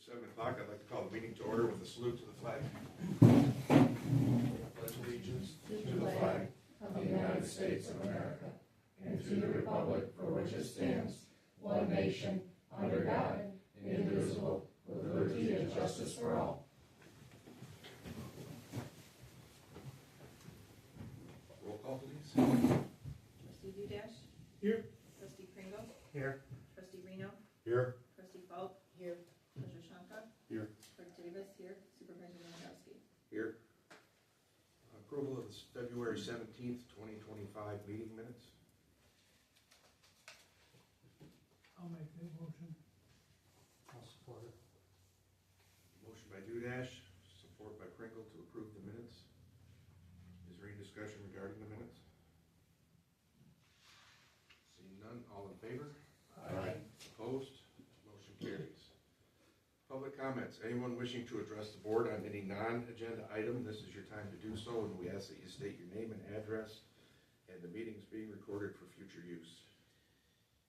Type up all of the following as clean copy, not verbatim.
7 o'clock, I'd like to call the meeting to order with a salute to the flag. Pledge allegiance to the flag of the United States of America and to the republic for which it stands, one nation, under God, indivisible, with liberty and justice for all. Roll call, please. Trustee Dudash? Here. Trustee Pringle? Here. Trustee Reno? Here. Trustee Falk? Here. Treasurer Shanka? Here. Clerk Davis? Here. Supervisor Lewandowski? Here. Approval of the February 17th, 2025 meeting minutes. I'll make that motion. I'll support it. Motion by Dudash, support by Pringle to approve the minutes. Is there any discussion regarding the minutes? Seeing none, all in favor? Aye. Opposed? Motion carries. Public comments. Anyone wishing to address the board on any non-agenda item, this is your time to do so, and we ask that you state your name and address, and the meeting is being recorded for future use.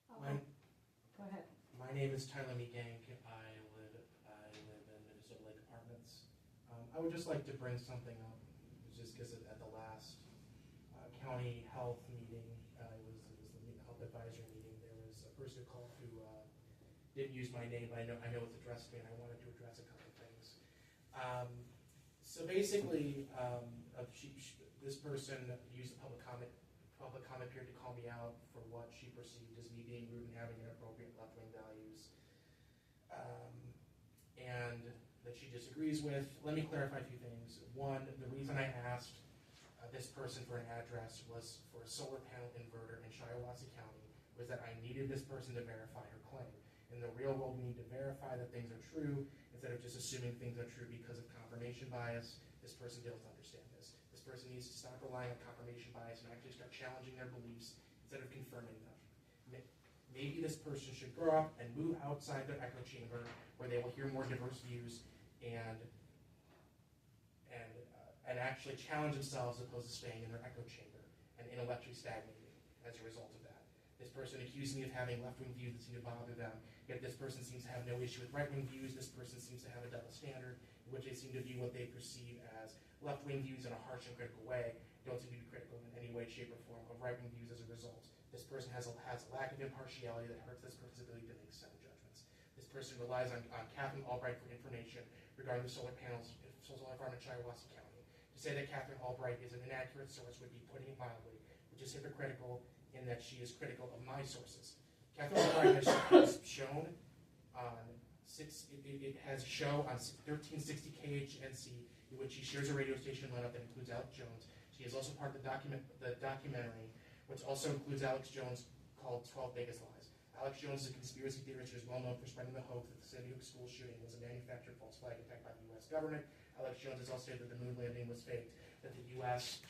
Go ahead. My name is Tyler Meegank. I live in Minnesota Lake Apartments. I would just like to bring something up, just because at the last county health meeting, it was the health advisory meeting. There was a person who called who didn't use my name, but I know it's addressed me, and I wanted to address a couple of things. So basically, this person used the public comment period to call me out for what she perceived as me being rude and having inappropriate left-wing values, and that she disagrees with. Let me clarify a few things. One, the reason I asked this person for an address was for a solar panel inverter in Shiawassee County, was that I needed this person to verify her claim. In the real world, we need to verify that things are true instead of just assuming things are true because of confirmation bias. This person doesn't understand this. This person needs to stop relying on confirmation bias and actually start challenging their beliefs instead of confirming them. Maybe this person should grow up and move outside their echo chamber where they will hear more diverse views and actually challenge themselves as opposed to staying in their echo chamber and intellectually stagnating as a result of that. This person accused me of having left-wing views that seem to bother them, yet this person seems to have no issue with right-wing views. This person seems to have a double standard in which they seem to view what they perceive as left-wing views in a harsh and critical way, don't seem to be critical in any way, shape, or form of right-wing views as a result. This person has a lack of impartiality that hurts this person's ability to make sound judgments. This person relies on Catherine Albright for information regarding the solar farm in Shiawassee County. To say that Catherine Albright is an inaccurate source would be putting it mildly, which is hypocritical in that she is critical of my sources. Catherine Albright has shown on it has a show on 1360 KHNC in which she shares a radio station lineup that includes Alex Jones. She is also part of the documentary, which also includes Alex Jones, called 12 Biggest Lies. Alex Jones is a conspiracy theorist who is well known for spreading the hoax that the Sandy Hook school shooting was a manufactured false flag attack by the U.S. government. Alex Jones has also said that the moon landing was faked, that the U.S.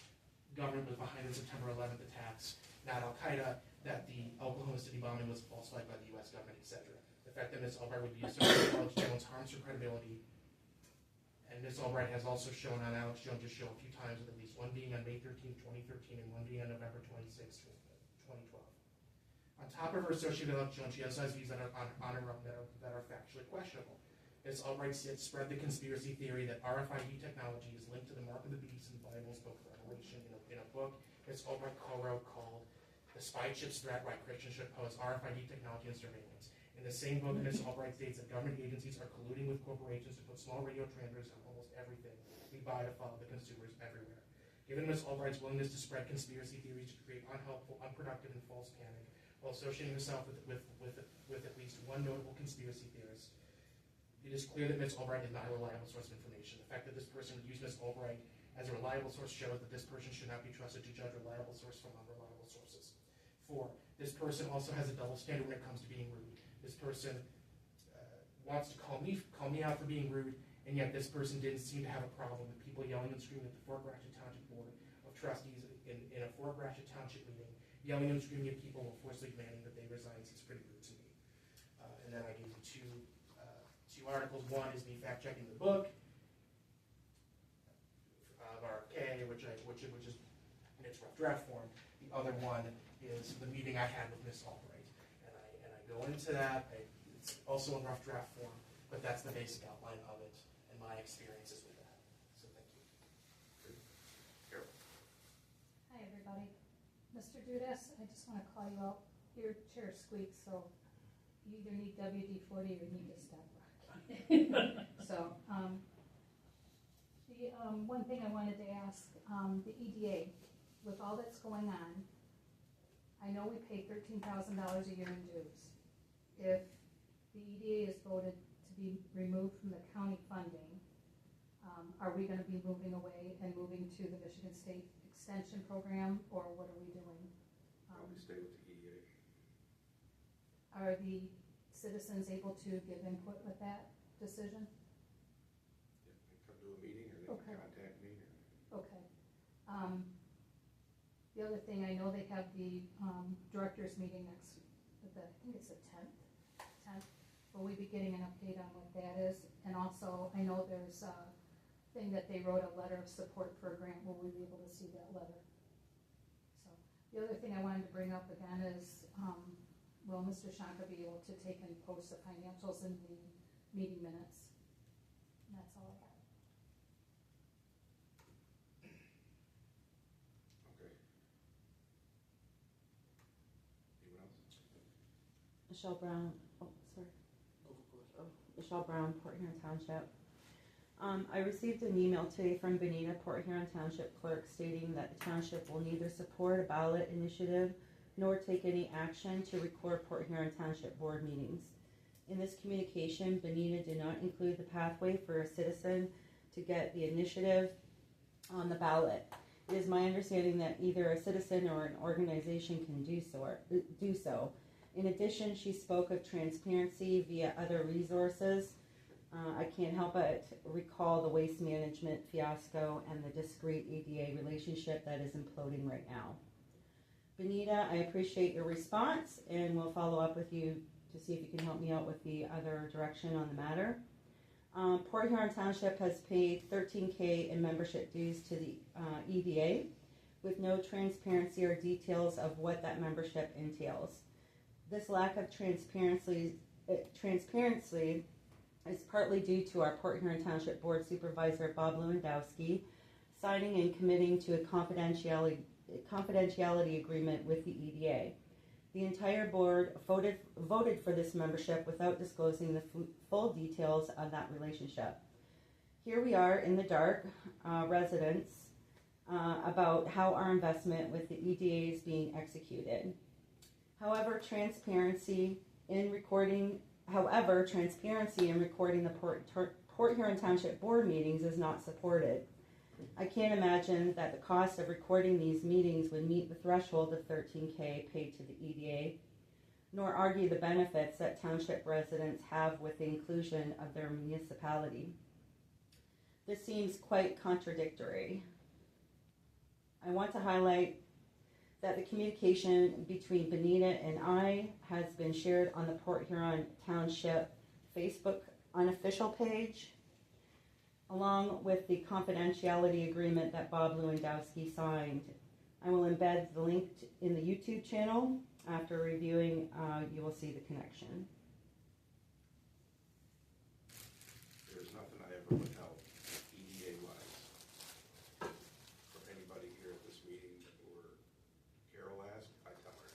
government was behind the September 11th attacks, not Al-Qaeda, that the Oklahoma City bombing was a false flag by the U.S. government, etc. The fact that Ms. Albright would be associated with Alex Jones harms her credibility, and Ms. Albright has also shown on Alex Jones' show a few times, with at least one being on May 13, 2013, and one being on November 26, 2012. On top of her association with Alex Jones, she also has views that are that are factually questionable. Ms. Albright spread the conspiracy theory that RFID technology is linked to the mark of the beast in the Bible's book of Revelation. In a book Ms. Albright co-wrote called The Spy Chips Threat, Why Christians Should Oppose RFID Technology and Surveillance. In the same book, Ms. Albright states that government agencies are colluding with corporations to put small radio transmitters on almost everything we buy to follow the consumers everywhere. Given Ms. Albright's willingness to spread conspiracy theories to create unhelpful, unproductive, and false panic, while associating herself with at least one notable conspiracy theorist, it is clear that Ms. Albright is not a reliable source of information. The fact that this person would use Ms. Albright as a reliable source shows that this person should not be trusted to judge reliable source from unreliable sources. 4. This person also has a double standard when it comes to being rude. This person wants to call me out for being rude, and yet this person didn't seem to have a problem with people yelling and screaming at the Fort Gratiot Township Board of Trustees in a Fort Gratiot Township meeting, yelling and screaming at people while forcibly demanding that they resign. Seems pretty rude to me. And then I gave you two articles. One is me fact checking the book of RFK, which is in its rough draft form. The other one is the meeting I had with Ms. Albright, and I go into that. It's also in rough draft form. but that's the basic outline of it and my experiences with that. So thank you. Carol. Hi, everybody. Mr. Dudas, I just want to call you out. Your chair squeaks, so you either need WD-40 or you need to stop rocking. So, the one thing I wanted to ask, the EDA, with all that's going on, I know we pay $13,000 a year in dues. If the EDA is voted to be removed from the county funding, are we going to be moving away and moving to the Michigan State Extension Program, or what are we doing? Probably stay with the EDA. Are the citizens able to give input with that decision? Yeah, they come to a meeting or they Okay. can contact me. Okay. The other thing, I know they have the directors meeting next, I think it's the 10th. Will we be getting an update on what that is? And also, I know there's a thing that they wrote a letter of support for a grant. Will we be able to see that letter? So, the other thing I wanted to bring up again is, will Mr. Shanka be able to take and post the financials in the meeting minutes? And that's all I got. Okay. Anyone else? Michelle Brown, Michelle Brown, Port Huron Township. I received an email today from Benita, Port Huron Township clerk, stating that the township will neither support a ballot initiative nor take any action to record Port Huron Township board meetings. In this communication, Benita did not include the pathway for a citizen to get the initiative on the ballot. It is my understanding that either a citizen or an organization can do so. In addition, she spoke of transparency via other resources. I can't help but recall the waste management fiasco and the discrete EDA relationship that is imploding right now. Benita, I appreciate your response, and we'll follow up with you to see if you can help me out with the other direction on the matter. Port Huron Township has paid $13,000 in membership dues to the EDA with no transparency or details of what that membership entails. This lack of transparency is partly due to our Port Huron Township Board Supervisor Bob Lewandowski signing and committing to a confidentiality agreement with the EDA. The entire board voted for this membership without disclosing the full details of that relationship. Here we are in the dark, residents, about how our investment with the EDA is being executed. However, transparency in recording the Port Huron Township board meetings is not supported. I can't imagine that the cost of recording these meetings would meet the threshold of $13,000 paid to the EDA, nor argue the benefits that township residents have with the inclusion of their municipality. This seems quite contradictory. I want to highlight that the communication between Benita and I has been shared on the Port Huron Township Facebook unofficial page, along with the confidentiality agreement that Bob Lewandowski signed. I will embed the link in the YouTube channel. After reviewing, you will see the connection. There's nothing I ever withheld, EDA-wise, from anybody here at this meeting, or Carol asked, I tell her.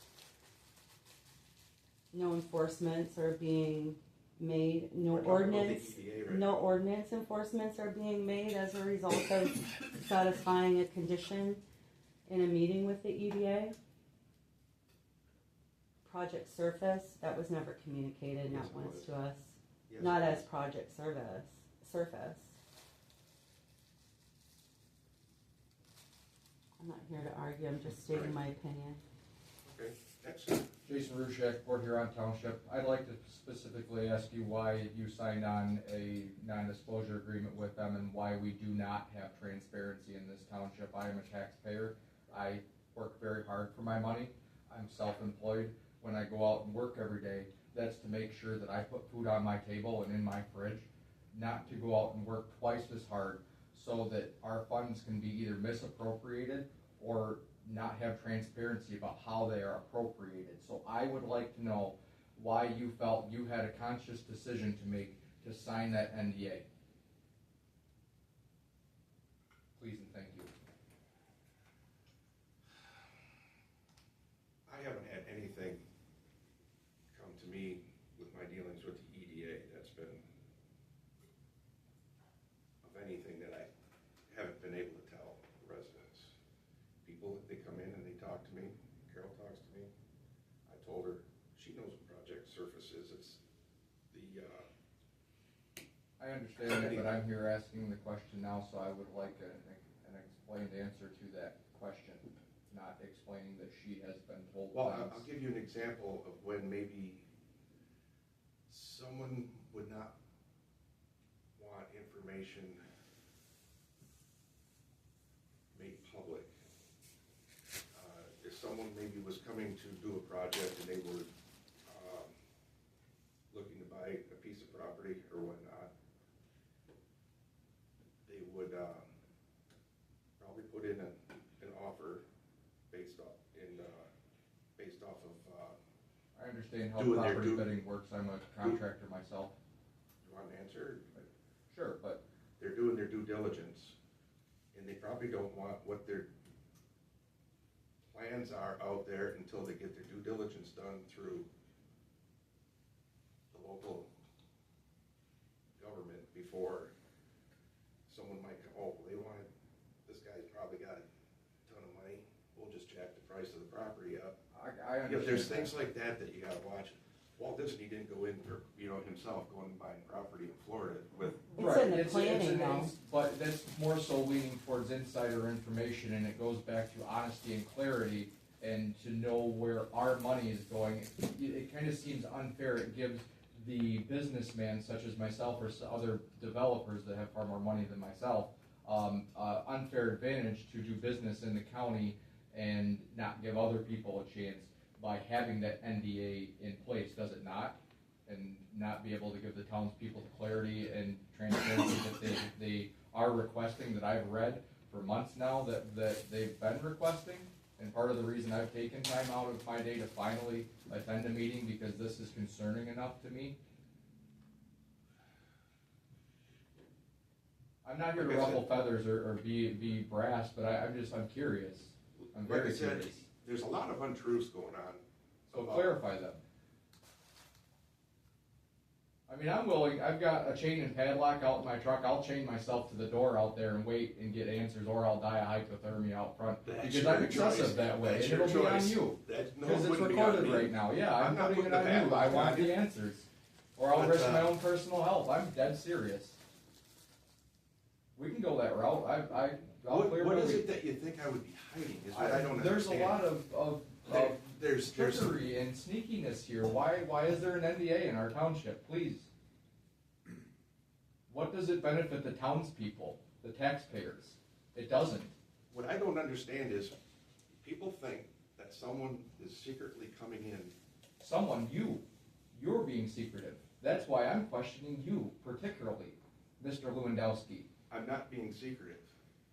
No enforcements are being made, no We're talking about the ordinance, EDA right no now. ordinance enforcements are being made as a result of satisfying a condition in a meeting with the EDA. Project Surface, that was never communicated, Yes, not it once was. to us. Yes, Not it as is. Project Surface. I'm not here to argue, I'm just stating my opinion. Okay, next. Jason Rushek, Port Huron Township. I'd like to specifically ask you why you signed on a non-disclosure agreement with them and why we do not have transparency in this township. I am a taxpayer. I work very hard for my money. I'm self-employed. When I go out and work every day, that's to make sure that I put food on my table and in my fridge, not to go out and work twice as hard so that our funds can be either misappropriated or not have transparency about how they are appropriated. So I would like to know why you felt you had a conscious decision to make to sign that NDA? Please and thank you. I haven't had anything come to me with my dealings with the EDA that's been of anything that I haven't been able to tell the residents. People, they come in and they talk to me, Carol talks to me. I told her, she knows what Project Surface is, it's the, I understand that, but I'm here asking the question now, so I would like an explained answer to that question, not explaining that she has been told well, things. I'll give you an example of when maybe someone would not want information made public. If someone maybe was coming to do a project and they were looking to buy a piece of property or whatnot, they would probably put in an offer based off of I understand how doing their property due- bidding works, I'm a contractor myself. you want an answer? Sure, but They're doing their due diligence, and they probably don't want what their plans are out there until they get their due diligence done through the local government before someone might come, oh, they wanted, this guy's probably got a ton of money, we'll just jack the price of the property up. I Yeah, understand. there's that. things like that that you gotta watch. Walt Disney didn't go in, or, himself going and buying property in Florida with, It's in the planning an though. but that's more so leaning towards insider information, and it goes back to honesty and clarity, and to know where our money is going. It kind of seems unfair. It gives the businessman, such as myself or other developers that have far more money than myself, unfair advantage to do business in the county and not give other people a chance by having that NDA in place, does it not? And not be able to give the townspeople the clarity and transparency that they are requesting, that I've read for months now that they've been requesting. And part of the reason I've taken time out of my day to finally attend a meeting, because this is concerning enough to me. I'm not here to Like I ruffle said- feathers or be brass, but I'm curious. I'm like I very said, curious. there's a lot of untruths going on. So about- clarify them. I mean, I'm willing, I've got a chain and padlock out in my truck, I'll chain myself to the door out there and wait and get answers, or I'll die of hypothermia out front. That's Because your I'm excessive choice. that way, That's and your it'll be on choice. you. That, no, Because it it's wouldn't be on recorded me. right now, yeah, I'm not putting it putting on the you, I padlock want on you. the answers. Or I'll But, risk my own personal health, I'm dead serious. We can go that route, I'll clear What my is week. it that you think I would be hiding, is what I don't understand. There's a lot of There's trickery and sneakiness here. Why is there an NDA in our township? Please. What does it benefit the townspeople, the taxpayers? It doesn't. what I don't understand is, people think that someone is secretly coming in. Someone, you're being secretive. That's why I'm questioning you particularly, Mr. Lewandowski. I'm not being secretive.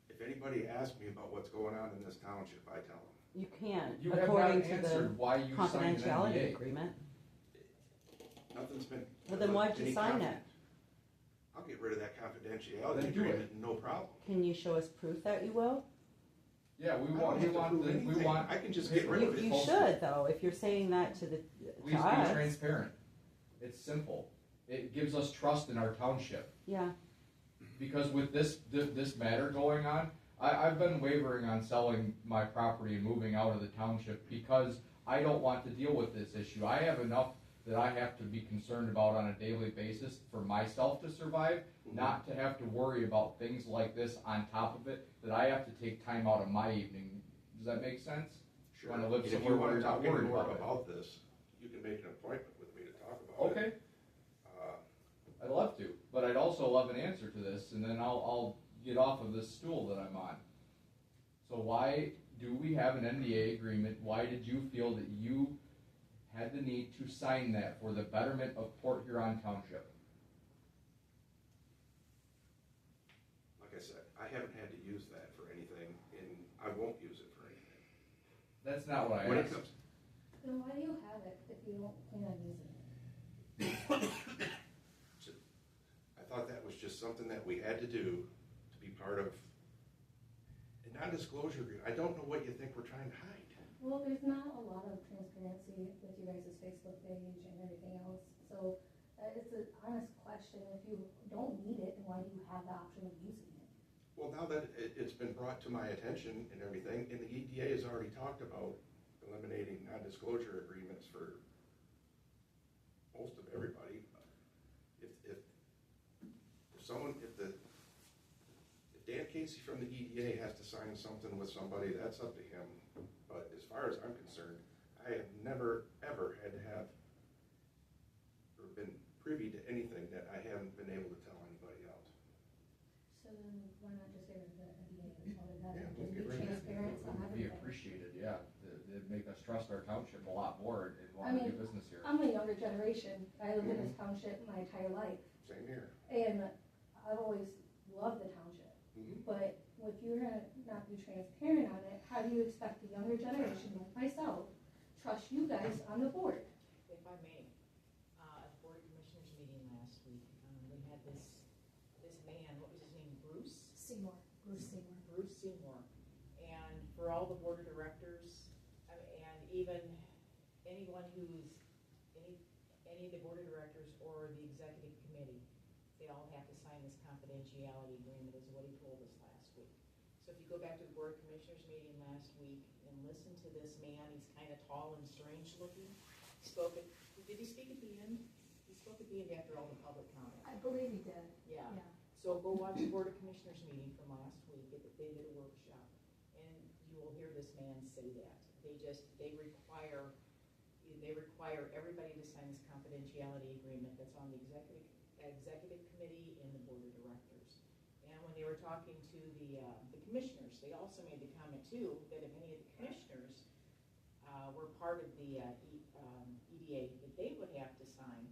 If anybody asks me about what's going on in this township, I tell them. You can't, You have not according to the answered why you signed an confidentiality NDA. agreement. Nothing's been. Well, then why'd you any sign confident- it? I'll get rid of that confidentiality Then do it. agreement, no problem. Can you show us proof that you will? Yeah, I don't have to prove anything. I can just get rid You, of it. you should though, if you're saying that to Please be us. transparent. It's simple. It gives us trust in our township. Yeah, Because with this matter going on, I've been wavering on selling my property and moving out of the township because I don't want to deal with this issue. I have enough that I have to be concerned about on a daily basis for myself to survive, not to have to worry about things like this on top of it, that I have to take time out of my evening. Does that make sense? Sure. Wanna live And somewhere if you where wanna you're not talk any worried more about it. about this, you can make an appointment with me to talk about it. Okay, Uh, I'd love to, but I'd also love an answer to this, and then I'll get off of this stool that I'm on. So why do we have an NDA agreement? Why did you feel that you had the need to sign that for the betterment of Port Huron Township? Like I said, I haven't had to use that for anything, and I won't use it for anything. That's not what I When it asked. comes, Then why do you have it if you don't plan on using it? do to be part of a non-disclosure agreement? I don't know what you think we're trying to hide. Well, there's not a lot of transparency with you guys' Facebook page and everything else, so it's an honest question. If you don't need it, then why do you have the option of using it? Well, now that it's been brought to my attention and everything, and the EDA has already talked about eliminating non-disclosure agreements for most of everybody. If Dan Casey from the EDA has to sign something with somebody, that's up to him. But as far as I'm concerned, I have never, ever had to have or been privy to anything that I haven't been able to tell anybody else. So then why not just get rid of the NDA and call it that? Yeah, And we'll just get be rid of it. transparent on Would be everything. appreciated, yeah. It'd make us trust our township a lot more and I want to mean, do business here. I'm a younger generation. I lived in this township my entire life, Same here. and I've always loved the township. Mhm. But if you're gonna not be transparent on it, how do you expect the younger generation like myself trust you guys on the board? If I may, at the Board of Commissioners meeting last week, we had this man, what was his name, Bruce? Seymour, Bruce Seymour. Bruce Seymour. And for all the board of directors, and even anyone who's, any of the board of directors or the executive committee, they all have to sign this confidentiality agreement, is what he told us last week. So if you go back to the Board of Commissioners meeting last week and listen to this man, he's kind of tall and strange looking. Did he speak at the end? He spoke at the end after all the public comments. I believe he did. Yeah. Yeah. So go watch the Board of Commissioners meeting from last week. They did a workshop, and you will hear this man say that. They require everybody to sign this confidentiality agreement that's on the executive committee and the board of directors. And when they were talking to the commissioners, they also made the comment too, that if any of the commissioners were part of the EDA, that they would have to sign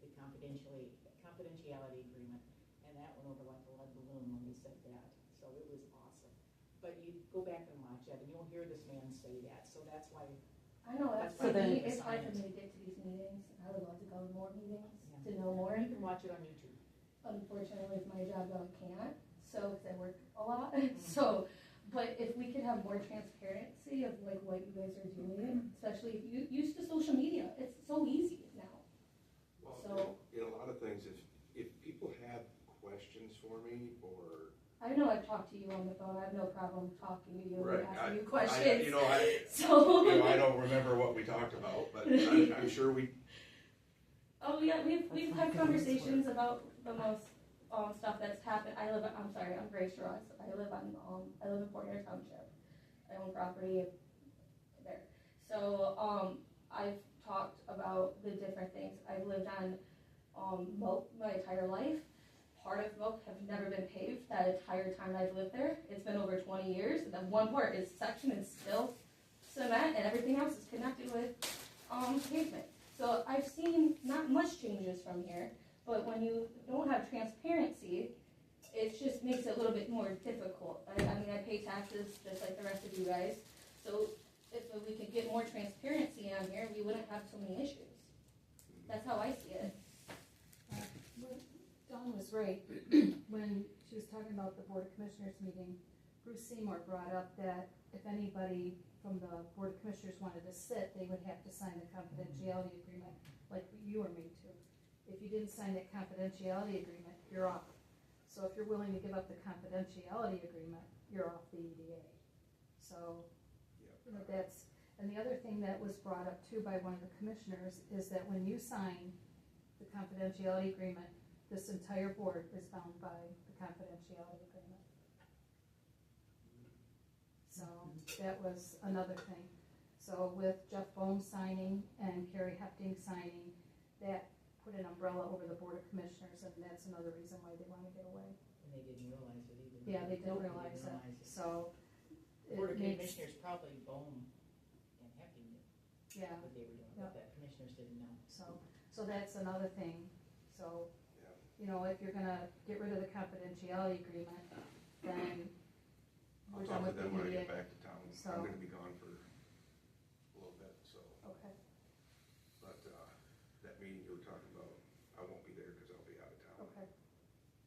the confidentiality agreement. And that went over like a lead balloon when they said that. So it was awesome. But you go back and watch it, and you'll hear this man say that. So that's why. I know, that's So for then- me, it's hard for me to get to these meetings. I would love to go to more meetings, Yeah. to know more. You can watch it on YouTube. Unfortunately, with my job, though, I can't, so, because I work a lot, so, but if we could have more transparency of like what you guys are doing, especially if you use the social media, it's so easy now. Well, So- in a lot of things, if people have questions for me or I know I've talked to you on the phone, I have no problem talking to you Right, and asking you I questions, so so. I don't remember what we talked about, but I'm sure we. Oh, yeah, we've had conversations about the most, stuff that's happened. I'm Grace Ross. I live in Fort Huron Township. I own property there. So, I've talked about the different things. I've lived on, Moat my entire life. Part of Moat have never been paved that entire time I've lived there. It's been over 20 years, and then one part is section and still cement, and everything else is connected with, pavement. So I've seen not much changes from here, but when you don't have transparency, it just makes it a little bit more difficult. I mean, I pay taxes just like the rest of you guys, so if we could get more transparency on here, we wouldn't have so many issues. That's how I see it. Dawn was right. When she was talking about the Board of Commissioners meeting, Bruce Seymour brought up that if anybody from the Board of Commissioners wanted to sit, they would have to sign the confidentiality agreement, like you were made to. If you didn't sign that confidentiality agreement, you're off. So if you're willing to give up the confidentiality agreement, you're off the EDA. So, you know, that's, and the other thing that was brought up too by one of the commissioners is that when you sign the confidentiality agreement, this entire board is bound by the confidentiality agreement. So that was another thing. So with Jeff Bohm signing and Carrie Hepting signing, that put an umbrella over the Board of Commissioners, and that's another reason why they want to get away. And they didn't realize it either. Yeah, they didn't Nobody realize it. realized it. So Board of it makes, Commissioners probably Bohm and Hefty knew yeah, what they were doing, Yeah. but the commissioners didn't know. so that's another thing. So, Yeah. you know, if you're gonna get rid of the confidentiality agreement, then I'll we're talk done to with them when I the get EDA. back to town. So- I'm gonna be gone for a little bit, so, Okay. but, that meeting you were talking about, I won't be there because I'll be out of town. Okay.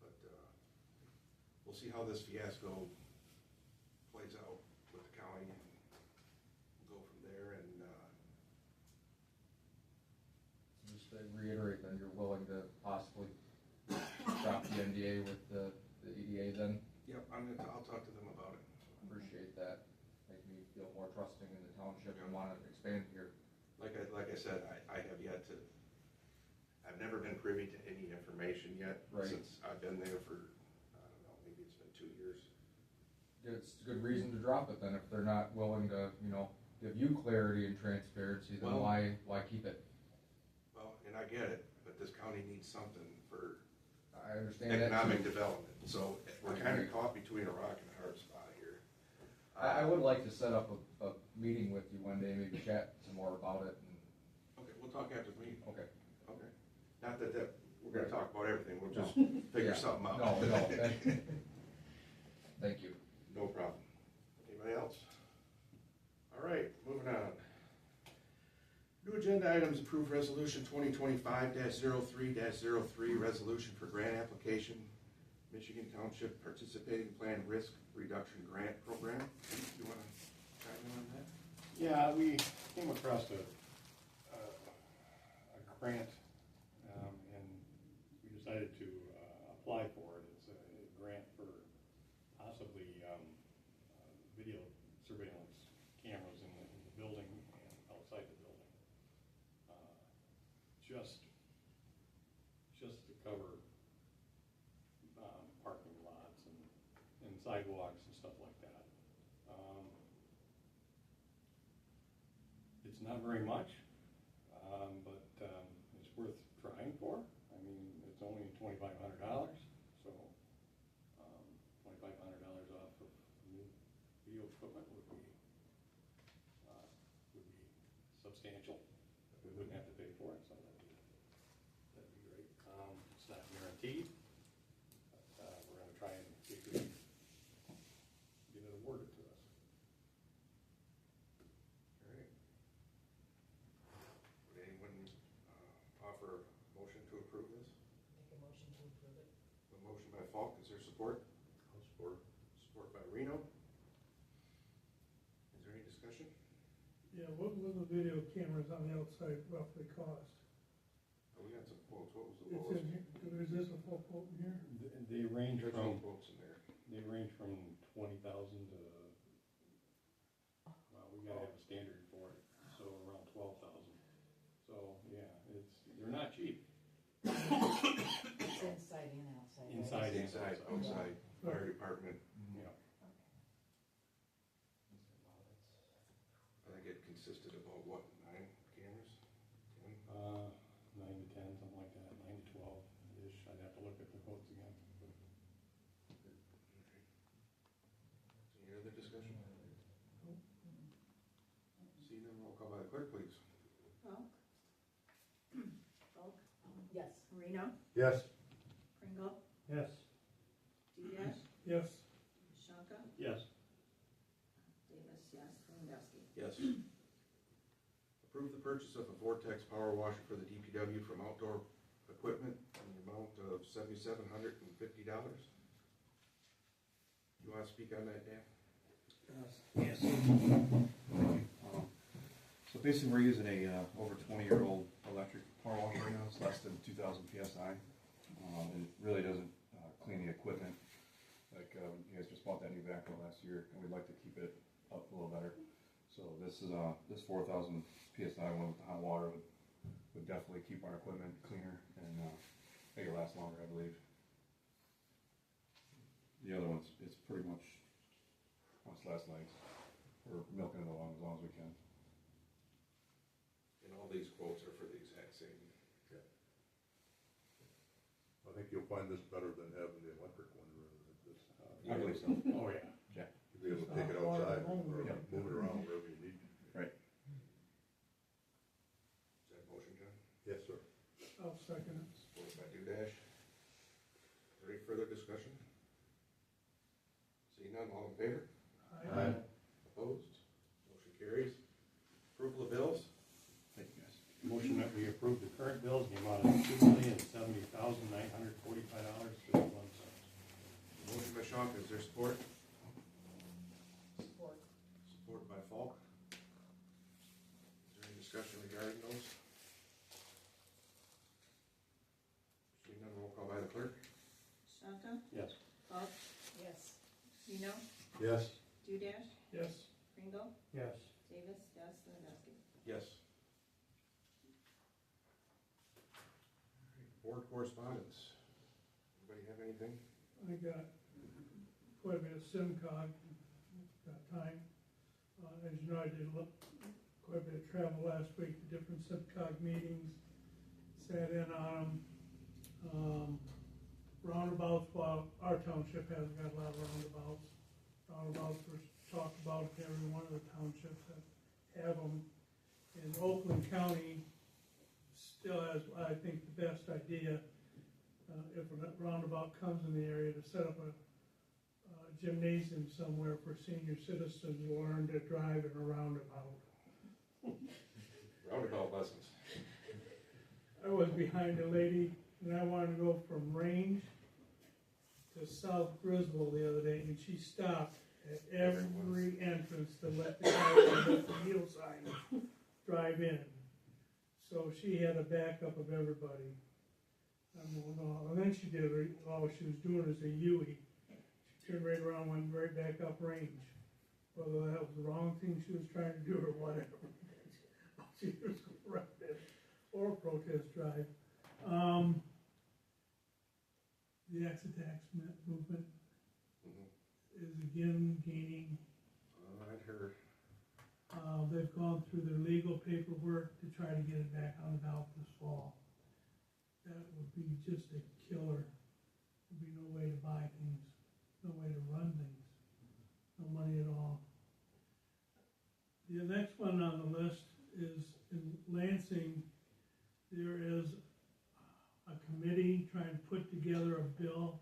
But, we'll see how this fiasco plays out with the county, and we'll go from there, and, Just to reiterate, then you're willing to possibly drop the NDA with the EDA then? yep, I'll talk to them about it. Appreciate that. Make me feel more trusting in the township and want to expand here. Like I said, I have yet to, I've never been privy to any information yet. Right. Since I've been there for, I don't know, maybe it's been 2 years. It's a good reason to drop it then, if they're not willing to, give you clarity and transparency, then Well- why keep it? Well, and I get it, but this county needs something for I understand that economic too. development, so we're kind of caught between a rock and a hard spot here. I would like to set up a meeting with you one day, maybe chat some more about it, and, Okay, we'll talk after the meeting. okay. Okay. Not that we're gonna talk about everything, we'll just No. figure Yeah. something out. No, thank you. No problem. Anybody else? All right, moving on. New agenda items, approved resolution 2025-03-03, resolution for grant application, Michigan Township Participating Plan Risk Reduction Grant Program. You wanna chime in on that? Yeah, we came across a grant, and we decided to apply for it. It's a grant for possibly video surveillance cameras in the building and outside the building. Just to cover parking lots and sidewalks and stuff like that. It's not very much, but it's worth trying for. I mean, it's only $2,500, so $2,500 off of new video equipment would be substantial. We wouldn't have to pay for it, so that'd be great. It's not guaranteed, but we're going to try and see if we can get it awarded to us. All right. Would anyone offer a motion to approve this? Make a motion to approve it. A motion by Falk, is there support? I'll support. Support by Reno. Is there any discussion? Yeah, what will the video cameras on the outside roughly cost? We got some quotes, what was the It's lowest? in here, is this a full quote in here? They range There's no from quotes in there. 20,000 to, well, we gotta have a standard for it, so around 12,000. So, yeah, they're not cheap. It's inside and outside. right? Inside and Inside, outside, fire department, Yeah. I think it consisted of about, what, 9 cameras? 10? 9 to 10, something like that, 9 to 12-ish. I'd have to look at the quotes again. Any other discussion? Seeing none, roll call by the clerk, please. Falk? Falk? Yes. Reno? Yes. Pringle? Yes. Dudash? Yes. Shonka? Yes. Davis, yes. Lewandowski? Yes. Approve the purchase of a Vortex power washer for the DPW from Outdoor Equipment in the amount of $7,750. You wanna speak on that, Dan? Yes. So basically, we're using a over 20-year-old electric power washer right now. It's less than 2,000 psi. It really doesn't clean the equipment. Like you guys just bought that new backhoe last year, and we'd like to keep it up a little better. So this is this 4,000 psi one with the hot water would definitely keep our equipment cleaner and make it last longer, I believe. The other ones, it's pretty much on its last legs. We're milking it along as long as we can. And all these quotes are for the exact same. I think you'll find this better than having the electric one rather than this. I believe so. Oh, yeah. You'll be able to take it outside or move it around wherever you need. Right. Is that a motion, John? Yes, sir. I'll second it. Supported by Dudash. Is there any further discussion? Seeing none, all in favor? Aye. Opposed? Motion carries. Approval of bills? Thank you, guys. Motion that we approve the current bills in the amount of $2,070,945.51. Motion by Sean, Shonka, Yes. Paul, Yes. Zeno, Yes. Dudash, Yes. Pringle, Yes. Davis, yes, Wondowski. Yes. Board correspondence. Anybody have anything? I got quite a bit of SimCog, got time. As you know, I did quite a bit of travel last week to different SimCog meetings, sat in on them. Roundabouts, while our township hasn't got a lot of roundabouts. Roundabouts were talked about in every one of the townships that have them. And Oakland County still has, I think, the best idea, if a roundabout comes in the area, to set up a gymnasium somewhere for senior citizens to learn to drive in a roundabout. Roundabout lessons. I was behind a lady, and I wanted to go from Range to South Griswold the other day, and she stopped at every entrance to let the guy with the yield sign drive in. So she had a backup of everybody. I'm going, oh, and then she did, all she was doing is a U-E. She turned right around, went right back up Range. Whether that was the wrong thing she was trying to do or whatever. She was corrected. Or protest drive. The X-Attacks movement is again gaining. I'd heard. They've gone through their legal paperwork to try to get it back on the ballot this fall. That would be just a killer. There'd be no way to buy things, no way to run things, no money at all. The next one on the list is in Lansing. There is a committee trying to put together a bill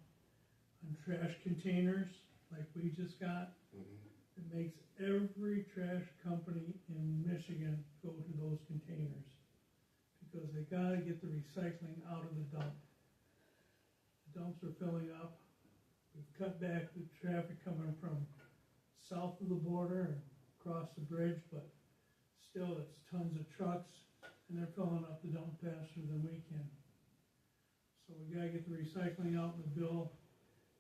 on trash containers, like we just got. It makes every trash company in Michigan go to those containers, because they gotta get the recycling out of the dump. The dumps are filling up. We've cut back the traffic coming from south of the border and across the bridge, but still it's tons of trucks, and they're filling up the dump faster than we can. So we gotta get the recycling out in the bill.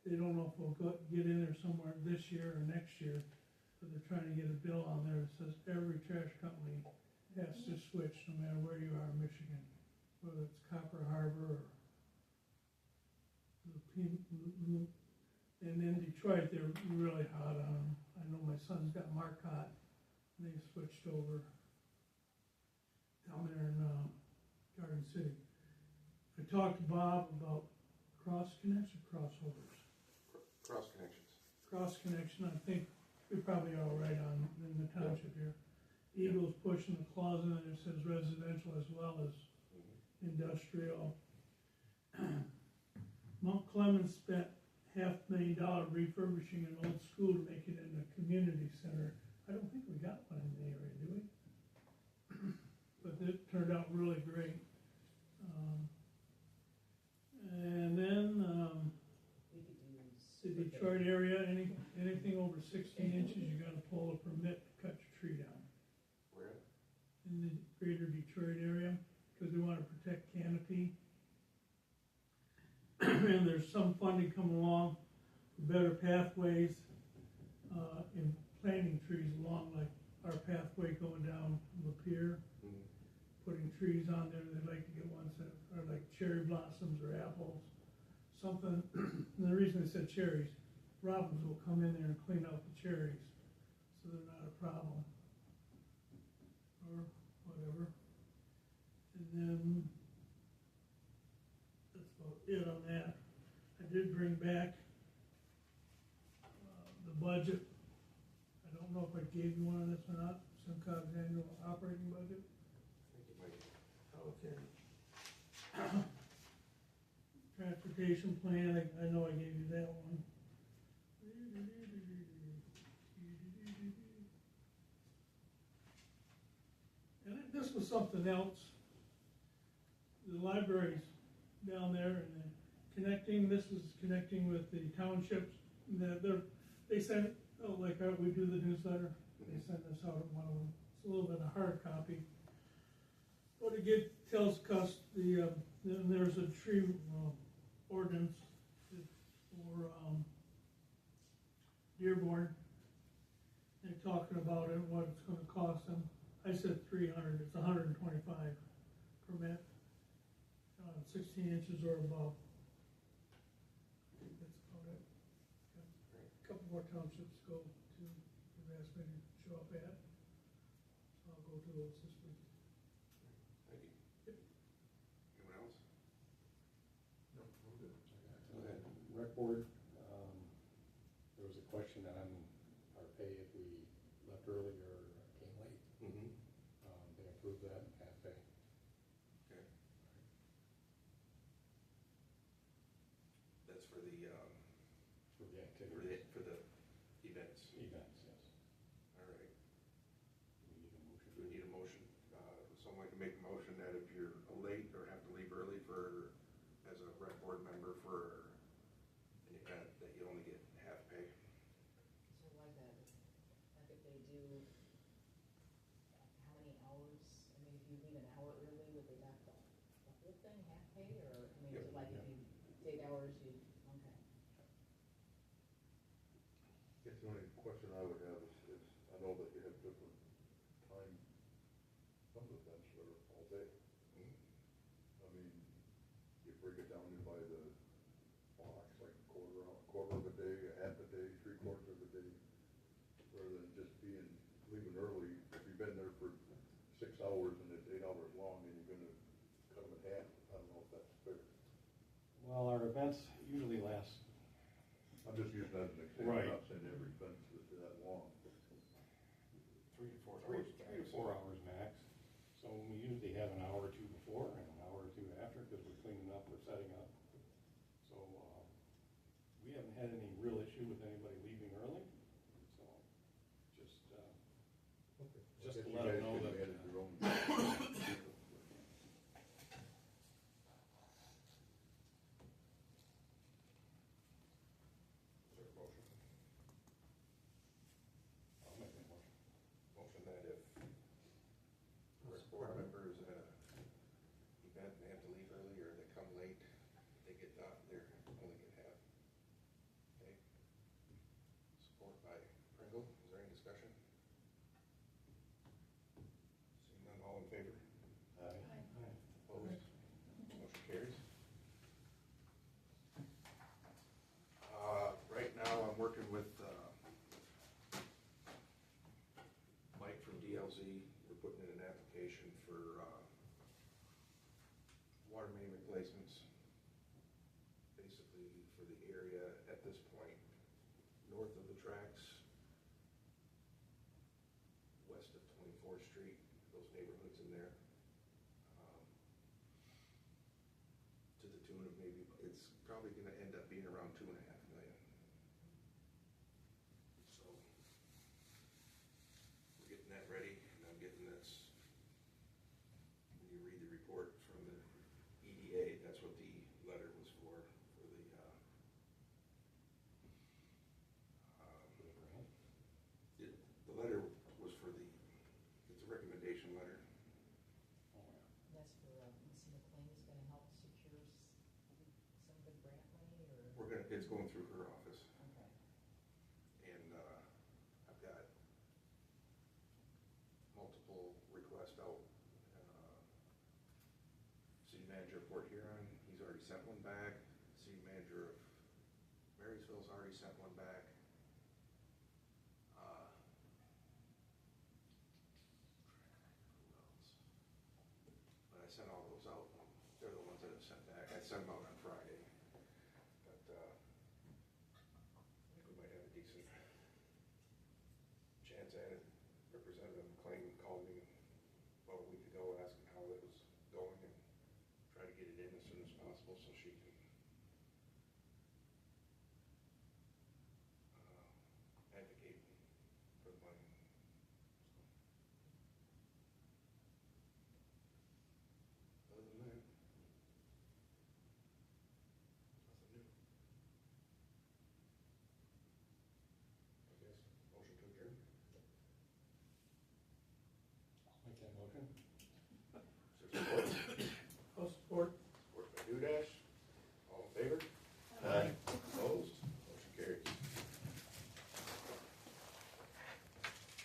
They don't know if we'll get in there somewhere this year or next year, but they're trying to get a bill on there that says every trash company has to switch no matter where you are in Michigan, whether it's Copper Harbor or and in Detroit, they're really hot on them. I know my son's got Marcotte, and they switched over down there in Garden City. I talked to Bob about cross connections, crossovers. Cross connections. Cross connection, I think we're probably all right on in the township here. Eagle's pushing the clause in it that says residential as well as industrial. Mount Clemens spent $500,000 refurbishing an old school to make it into a community center. I don't think we got one in the area, do we? But it turned out really great. And then the Detroit area, anything over 16 inches, you gotta pull a permit to cut your tree down. Where? In the greater Detroit area, because they wanna protect canopy. And there's some funding coming along for better pathways, in planting trees along, like our pathway going down the pier. Putting trees on there, they'd like to get ones that are like cherry blossoms or apples, something. And the reason I said cherries, robins will come in there and clean out the cherries, so they're not a problem, or whatever. And then that's about it on that. I did bring back the budget. I don't know if I gave you one of this or not, SimCog's annual operating budget. Okay. Transportation plan, I know I gave you that one. And this was something else. The libraries down there and connecting, this was connecting with the townships. They send, like we do the newsletter, they send us out one of them. It's a little bit of hard copy. What it tells us, there's a tree ordinance for for, Dearborn. They're talking about it, what it's gonna cost them. I said 300, it's 125 permit, 16 inches or above. I think that's about it. Yeah. A couple more townships go to, they've asked me to show up at, so I'll go to those this week. Thank you. Yep. Anyone else? No, I'm good. Go ahead. Rec board, there was a question on our pay if we left early or came late. Mm-hmm. They approved that, half pay. Okay. That's for the, For the activity. for the events. Events, yes. All right. We need a motion. Do we need a motion? Someone can make a motion that if you're late or have to leave early for, as a rec board member for an event, that you only get half pay. So like that, like if they do, how many hours, I mean, if you leave an hour early, would they knock the whole thing half pay, or, I mean, is it like if you take hours, you, okay. I guess the only question I would have is, I know that you have different time, some events that are all day. I mean, you break it down by the blocks, like quarter of a day, a half a day, 3/4 of a day, rather than just leaving early. If you've been there for 6 hours and it's 8 hours long, and you're gonna cut them in half, I don't know if that's fair. Well, our events usually last, I'm just using that as an example, Right. I'm not saying every event is that long. 3 to 4 3 hours. to 4 hours max. So we usually have an hour or two before and an hour or two after, because we're cleaning up, we're setting up. So, we haven't had any real issue with anybody leaving early, so just, Okay. Just I guess to you let 'em guys know can that, manage your own. Is there a motion? I'll make that motion. Motion that if rec board members at an event and they have to leave early or they come late, they get they're only get half. Okay. Support by Pringle. Is there any discussion? Seeing none, all in favor? Aye. Opposed? Motion carries. Right now, I'm working with Mike from DLZ. We're putting in an application for water main replacements, basically for the area at this point, north of the tracks, west of 24th Street, those neighborhoods in there. To the tune of maybe, it's probably gonna end up being around $2.5 million. So, we're getting that ready, and I'm getting this, when you read the report from the EDA, that's what the letter was for the, For the grant? the letter was for the, it's a recommendation letter. Oh, yeah. That's for, Missy McLean is gonna help secure some good grant money, or? It's going through her office, Okay. and, I've got multiple requests out. City manager of Port Huron, he's already sent one back. City manager of Marysville's already sent one back. Who else? But I sent all those out. They're the ones that have sent back. I sent them out on Friday. But, I think we might have a decent chance at it. Representative McLean called me about a week ago asking how it was going and try to get it in as soon as possible so she can advocate for the money. So, other than that, nothing new. I guess, motion to adjourn. Make that motion. Is there support?